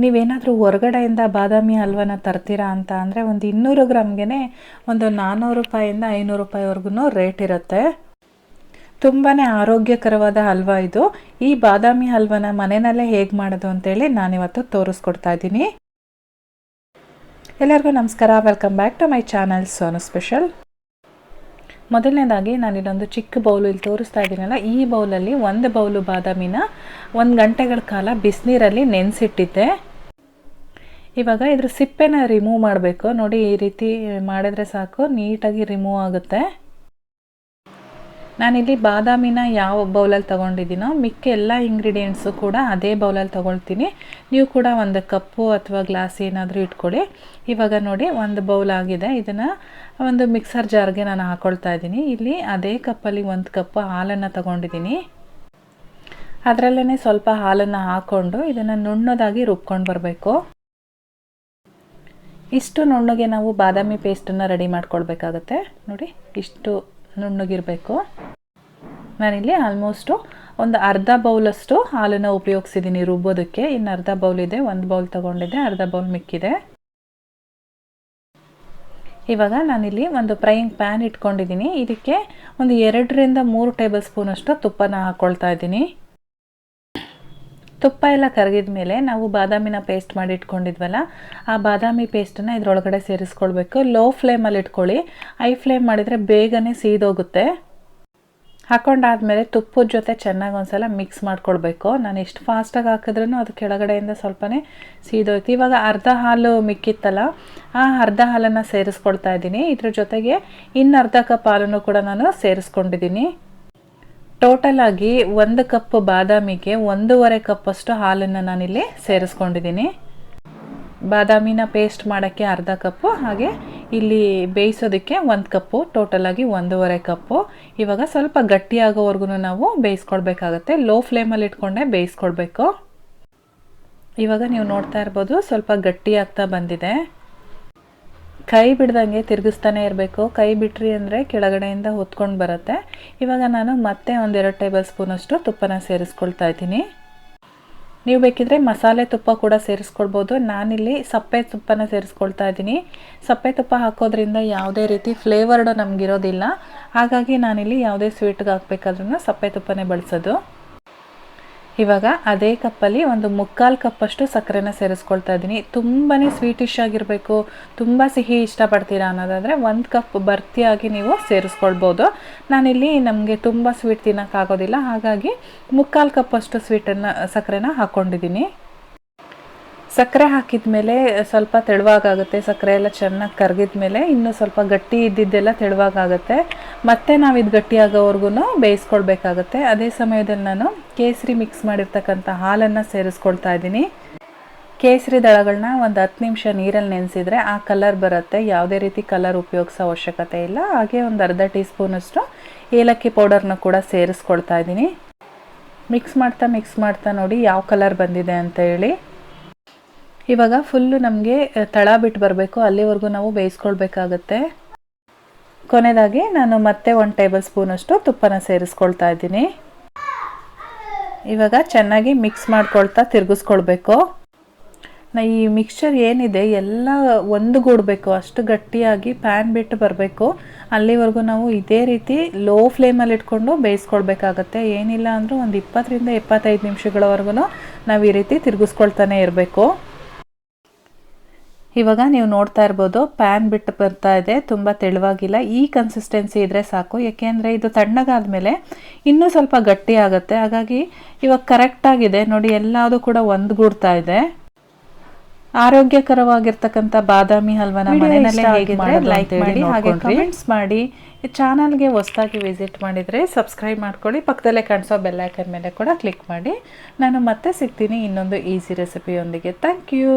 ನೀವೇನಾದರೂ ಹೊರಗಡೆಯಿಂದ ಬಾದಾಮಿ ಹಲ್ವನ ತರ್ತೀರಾ ಅಂತ ಅಂದರೆ ಒಂದು 200 ಗ್ರಾಮ್ಗೆ ಒಂದು 400 ರೂಪಾಯಿಂದ 500 ರೂಪಾಯಿವರೆಗೂ ರೇಟ್ ಇರುತ್ತೆ. ತುಂಬಾ ಆರೋಗ್ಯಕರವಾದ ಹಲ್ವ ಇದು. ಈ ಬಾದಾಮಿ ಹಲ್ವನ ಮನೆಯಲ್ಲೇ ಹೇಗೆ ಮಾಡೋದು ಅಂತೇಳಿ ನಾನಿವತ್ತು ತೋರಿಸ್ಕೊಡ್ತಾ ಇದ್ದೀನಿ. ಎಲ್ಲರಿಗೂ ನಮಸ್ಕಾರ, welcome back to my channel Sonu special. ಮೊದಲನೇದಾಗಿ ನಾನಿಲ್ಲೊಂದು ಚಿಕ್ಕ ಬೌಲು ಇಲ್ಲಿ ತೋರಿಸ್ತಾ ಇದ್ದೀನಲ್ಲ, ಈ ಬೌಲಲ್ಲಿ 1 ಬೌಲು ಬಾದಾಮಿನ 1 ಗಂಟೆಗಳ ಕಾಲ ಬಿಸಿನೀರಲ್ಲಿ ನೆನೆಸಿಟ್ಟಿದ್ದೆ. ಇವಾಗ ಇದ್ರ ಸಿಪ್ಪೆನ ರಿಮೂವ್ ಮಾಡಬೇಕು. ನೋಡಿ, ಈ ರೀತಿ ಮಾಡಿದ್ರೆ ಸಾಕು, ನೀಟಾಗಿ ರಿಮೂವ್ ಆಗುತ್ತೆ. ನಾನಿಲ್ಲಿ ಬಾದಾಮಿನ ಯಾವ ಬೌಲಲ್ಲಿ ತೊಗೊಂಡಿದ್ದೀನೋ ಮಿಕ್ಕ ಎಲ್ಲ ಇಂಗ್ರೀಡಿಯೆಂಟ್ಸು ಕೂಡ ಅದೇ ಬೌಲಲ್ಲಿ ತೊಗೊಳ್ತೀನಿ. ನೀವು ಕೂಡ 1 ಕಪ್ಪು ಅಥವಾ ಗ್ಲಾಸ್ ಏನಾದರೂ ಇಟ್ಕೊಳ್ಳಿ. ಇವಾಗ ನೋಡಿ, 1 ಬೌಲ್ ಆಗಿದೆ. ಇದನ್ನು ಒಂದು ಮಿಕ್ಸರ್ ಜಾರ್ಗೆ ನಾನು ಹಾಕ್ಕೊಳ್ತಾ ಇದ್ದೀನಿ. ಇಲ್ಲಿ ಅದೇ ಕಪ್ಪಲ್ಲಿ 1 ಕಪ್ ಹಾಲನ್ನು ತೊಗೊಂಡಿದ್ದೀನಿ. ಅದರಲ್ಲೇ ಸ್ವಲ್ಪ ಹಾಲನ್ನು ಹಾಕ್ಕೊಂಡು ಇದನ್ನು ನುಣ್ಣದಾಗಿ ರುಬ್ಕೊಂಡು ಬರಬೇಕು. ಇಷ್ಟು ನುಣ್ಣಗೆ ನಾವು ಬಾದಾಮಿ ಪೇಸ್ಟನ್ನು ರೆಡಿ ಮಾಡ್ಕೊಳ್ಬೇಕಾಗತ್ತೆ. ನೋಡಿ, ಇಷ್ಟು ನುಣ್ಣಗಿರಬೇಕು. ನಾನಿಲ್ಲಿ ಆಲ್ಮೋಸ್ಟು ಒಂದು ಅರ್ಧ ಬೌಲಷ್ಟು ಹಾಲನ್ನು ಉಪಯೋಗಿಸಿದ್ದೀನಿ ರುಬ್ಬೋದಕ್ಕೆ. ಇನ್ನು ಅರ್ಧ ಬೌಲ್ ಇದೆ, 1 ಬೌಲ್ ತೊಗೊಂಡಿದ್ದೆ, ಅರ್ಧ ಬೌಲ್ ಮಿಕ್ಕಿದೆ. ಇವಾಗ ನಾನಿಲ್ಲಿ ಒಂದು ಫ್ರೈಯಿಂಗ್ ಪ್ಯಾನ್ ಇಟ್ಕೊಂಡಿದ್ದೀನಿ. ಇದಕ್ಕೆ ಒಂದು 2 ರಿಂದ 3 ಟೇಬಲ್ ಸ್ಪೂನಷ್ಟು ತುಪ್ಪನ ಹಾಕ್ಕೊಳ್ತಾ ಇದ್ದೀನಿ. ತುಪ್ಪ ಎಲ್ಲ ಕರಗಿದ ಮೇಲೆ ನಾವು ಬಾದಾಮಿನ ಪೇಸ್ಟ್ ಮಾಡಿ ಇಟ್ಕೊಂಡಿದ್ವಲ್ಲ, ಆ ಬಾದಾಮಿ ಪೇಸ್ಟನ್ನು ಇದರೊಳಗಡೆ ಸೇರಿಸ್ಕೊಳ್ಬೇಕು. ಲೋ ಫ್ಲೇಮಲ್ಲಿ ಇಟ್ಕೊಳ್ಳಿ. ಹೈ ಫ್ಲೇಮ್ ಮಾಡಿದರೆ ಬೇಗನೆ ಸೀದೋಗುತ್ತೆ. ಹಾಕ್ಕೊಂಡಾದ್ಮೇಲೆ ತುಪ್ಪದ ಜೊತೆ ಚೆನ್ನಾಗಿ ಒಂದ್ಸಲ ಮಿಕ್ಸ್ ಮಾಡ್ಕೊಳ್ಬೇಕು. ನಾನು ಎಷ್ಟು ಫಾಸ್ಟಾಗಿ ಹಾಕಿದ್ರೂ ಅದು ಕೆಳಗಡೆಯಿಂದ ಸ್ವಲ್ಪನೇ ಸೀದೋಯ್ತು. ಇವಾಗ ಅರ್ಧ ಹಾಲು ಮಿಕ್ಕಿತ್ತಲ್ಲ, ಆ ಅರ್ಧ ಹಾಲನ್ನು ಸೇರಿಸ್ಕೊಳ್ತಾ ಇದ್ದೀನಿ. ಇದ್ರ ಜೊತೆಗೆ ಇನ್ನು ಅರ್ಧ ಕಪ್ ಹಾಲನ್ನು ಕೂಡ ನಾನು ಸೇರಿಸ್ಕೊಂಡಿದ್ದೀನಿ. ಟೋಟಲ್ ಆಗಿ 1 ಕಪ್ ಬಾದಾಮಿಗೆ 1.5 ಕಪ್ಪಷ್ಟು ಹಾಲನ್ನು ನಾನಿಲ್ಲಿ ಸೇರಿಸ್ಕೊಂಡಿದ್ದೀನಿ. ಬಾದಾಮಿನ ಪೇಸ್ಟ್ ಮಾಡೋಕ್ಕೆ ಅರ್ಧ ಕಪ್ಪು, ಹಾಗೆ ಇಲ್ಲಿ ಬೇಯಿಸೋದಕ್ಕೆ 1 ಕಪ್ಪು, ಟೋಟಲ್ ಆಗಿ 1.5 ಕಪ್ಪು. ಇವಾಗ ಸ್ವಲ್ಪ ಗಟ್ಟಿಯಾಗೋವರೆಗೂ ನಾವು ಬೇಯಿಸ್ಕೊಳ್ಬೇಕಾಗತ್ತೆ. ಲೋ ಫ್ಲೇಮಲ್ಲಿ ಇಟ್ಕೊಂಡೆ ಬೇಯಿಸ್ಕೊಳ್ಬೇಕು. ಇವಾಗ ನೀವು ನೋಡ್ತಾ ಇರ್ಬೋದು, ಸ್ವಲ್ಪ ಗಟ್ಟಿಯಾಗ್ತಾ ಬಂದಿದೆ. ಕೈ ಬಿಡ್ದಂಗೆ ತಿರುಗಿಸ್ತಾನೆ ಇರಬೇಕು. ಕೈ ಬಿಟ್ರಿ ಅಂದರೆ ಕೆಳಗಡೆಯಿಂದ ಹೊತ್ಕೊಂಡು ಬರುತ್ತೆ. ಇವಾಗ ನಾನು ಮತ್ತೆ 1-2 ಟೇಬಲ್ ಸ್ಪೂನಷ್ಟು ತುಪ್ಪನ ಸೇರಿಸ್ಕೊಳ್ತಾ ಇದ್ದೀನಿ. ನೀವು ಬೇಕಿದ್ರೆ ಮಸಾಲೆ ತುಪ್ಪ ಕೂಡ ಸೇರಿಸ್ಕೊಳ್ಬೋದು. ನಾನಿಲ್ಲಿ ಸಪ್ಪೆ ತುಪ್ಪನ ಸೇರಿಸ್ಕೊಳ್ತಾ ಇದ್ದೀನಿ. ಸಪ್ಪೆ ತುಪ್ಪ ಹಾಕೋದ್ರಿಂದ ಯಾವುದೇ ರೀತಿ ಫ್ಲೇವರ್ಡು ನಮಗಿರೋದಿಲ್ಲ. ಹಾಗಾಗಿ ನಾನಿಲ್ಲಿ ಯಾವುದೇ ಸ್ವೀಟ್ಗೆ ಹಾಕಬೇಕಾದ್ರೂ ಸಪ್ಪೆ ತುಪ್ಪನೇ ಬಳಸೋದು. ಇವಾಗ ಅದೇ ಕಪ್ಪಲ್ಲಿ ಒಂದು 3/4 ಕಪ್ಪಷ್ಟು ಸಕ್ಕರೆನ ಸೇರಿಸ್ಕೊಳ್ತಾ ಇದ್ದೀನಿ. ತುಂಬಾ ಸ್ವೀಟಿಶ್ ಆಗಿರಬೇಕು, ತುಂಬ ಸಿಹಿ ಇಷ್ಟಪಡ್ತೀರಾ ಅನ್ನೋದಾದರೆ 1 ಕಪ್ ಭರ್ತಿಯಾಗಿ ನೀವು ಸೇರಿಸ್ಕೊಳ್ಬೋದು. ನಾನಿಲ್ಲಿ ನಮಗೆ ತುಂಬ ಸ್ವೀಟ್ ತಿನ್ನೋಕ್ಕಾಗೋದಿಲ್ಲ, ಹಾಗಾಗಿ 3/4 ಕಪ್ಪಷ್ಟು ಸಕ್ಕರೆನ ಹಾಕ್ಕೊಂಡಿದ್ದೀನಿ. ಸಕ್ಕರೆ ಹಾಕಿದ ಮೇಲೆ ಸ್ವಲ್ಪ ತೆಳುವಾಗುತ್ತೆ. ಸಕ್ಕರೆ ಎಲ್ಲ ಚೆನ್ನಾಗಿ ಕರಗಿದ ಮೇಲೆ ಇನ್ನೂ ಸ್ವಲ್ಪ ಗಟ್ಟಿ ಇದ್ದಿದ್ದೆಲ್ಲ ತೆಳುವಾಗುತ್ತೆ. ಮತ್ತೆ ನಾವು ಇದು ಗಟ್ಟಿಯಾಗೋವರೆಗೂ ಬೇಯಿಸ್ಕೊಳ್ಬೇಕಾಗತ್ತೆ. ಅದೇ ಸಮಯದಲ್ಲಿ ನಾನು ಕೇಸರಿ ಮಿಕ್ಸ್ ಮಾಡಿರ್ತಕ್ಕಂಥ ಹಾಲನ್ನು ಸೇರಿಸ್ಕೊಳ್ತಾ ಇದ್ದೀನಿ. ಕೇಸರಿ ದಳಗಳನ್ನ ಒಂದು 10 ನಿಮಿಷ ನೀರಲ್ಲಿ ನೆನೆಸಿದರೆ ಆ ಕಲರ್ ಬರುತ್ತೆ. ಯಾವುದೇ ರೀತಿ ಕಲರ್ ಉಪಯೋಗಿಸೋ ಅವಶ್ಯಕತೆ ಇಲ್ಲ. ಹಾಗೆ ಒಂದು ಅರ್ಧ ಟೀ ಸ್ಪೂನಷ್ಟು ಏಲಕ್ಕಿ ಪೌಡರ್ನ ಕೂಡ ಸೇರಿಸ್ಕೊಳ್ತಾ ಇದ್ದೀನಿ. ಮಿಕ್ಸ್ ಮಾಡ್ತಾ ನೋಡಿ ಯಾವ ಕಲರ್ ಬಂದಿದೆ ಅಂತ ಹೇಳಿ. ಇವಾಗ ಫುಲ್ಲು ನಮಗೆ ತಳ ಬಿಟ್ಟು ಬರಬೇಕು, ಅಲ್ಲಿವರೆಗೂ ನಾವು ಬೇಯಿಸ್ಕೊಳ್ಬೇಕಾಗತ್ತೆ. ಕೊನೆಯದಾಗಿ ನಾನು ಮತ್ತೆ 1 ಟೇಬಲ್ ಸ್ಪೂನಷ್ಟು ತುಪ್ಪನ ಸೇರಿಸ್ಕೊಳ್ತಾ ಇದ್ದೀನಿ. ಇವಾಗ ಚೆನ್ನಾಗಿ ಮಿಕ್ಸ್ ಮಾಡ್ಕೊಳ್ತಾ ತಿರುಗಿಸ್ಕೊಳ್ಬೇಕು. ಈ ಮಿಕ್ಸ್ಚರ್ ಏನಿದೆ ಎಲ್ಲ ಒಂದುಗೂಡಬೇಕು, ಅಷ್ಟು ಗಟ್ಟಿಯಾಗಿ ಪ್ಯಾನ್ ಬಿಟ್ಟು ಬರಬೇಕು. ಅಲ್ಲಿವರೆಗೂ ನಾವು ಇದೇ ರೀತಿ ಲೋ ಫ್ಲೇಮಲ್ಲಿ ಇಟ್ಕೊಂಡು ಬೇಯಿಸ್ಕೊಳ್ಬೇಕಾಗತ್ತೆ. ಏನಿಲ್ಲ ಅಂದರೂ ಒಂದು 20 ರಿಂದ 25 ನಿಮಿಷಗಳವರೆಗೂ ನಾವು ಈ ರೀತಿ ತಿರುಗಿಸ್ಕೊಳ್ತಾನೆ ಇರಬೇಕು. ಇವಾಗ ನೀವು ನೋಡ್ತಾ ಇರ್ಬೋದು, ಪ್ಯಾನ್ ಬಿಟ್ಟು ಬರ್ತಾ ಇದೆ, ತುಂಬ ತೆಳುವಾಗಿಲ್ಲ. ಈ ಕನ್ಸಿಸ್ಟೆನ್ಸಿ ಇದ್ದರೆ ಸಾಕು. ಯಾಕೆಂದರೆ ಇದು ತಣ್ಣಗಾದ್ಮೇಲೆ ಇನ್ನೂ ಸ್ವಲ್ಪ ಗಟ್ಟಿ ಆಗುತ್ತೆ. ಹಾಗಾಗಿ ಇವಾಗ ಕರೆಕ್ಟಾಗಿದೆ ನೋಡಿ, ಎಲ್ಲದೂ ಕೂಡ ಒಂದುಗೂಡ್ತಾ ಇದೆ. ಆರೋಗ್ಯಕರವಾಗಿರ್ತಕ್ಕಂಥ ಬಾದಾಮಿ ಹಲ್ವನ ಮನೆಯಲ್ಲೇ ಹೇಗೆ ಮಾಡೋದು ಲೈಕ್ ಮಾಡಿ, ಹಾಗೆ ಕಮೆಂಟ್ಸ್ ಮಾಡಿ. ಈ ಚಾನಲ್ಗೆ ಹೊಸದಾಗಿ ವಿಸಿಟ್ ಮಾಡಿದರೆ ಸಬ್ಸ್ಕ್ರೈಬ್ ಮಾಡ್ಕೊಳ್ಳಿ. ಪಕ್ಕದಲ್ಲೇ ಕಾಣಿಸೋ ಬೆಲ್ ಐಕನ್ ಮೇಲೆ ಕೂಡ ಕ್ಲಿಕ್ ಮಾಡಿ. ನಾನು ಮತ್ತೆ ಸಿಗ್ತೀನಿ ಇನ್ನೊಂದು ಈಸಿ ರೆಸಿಪಿಯೊಂದಿಗೆ. Thank you.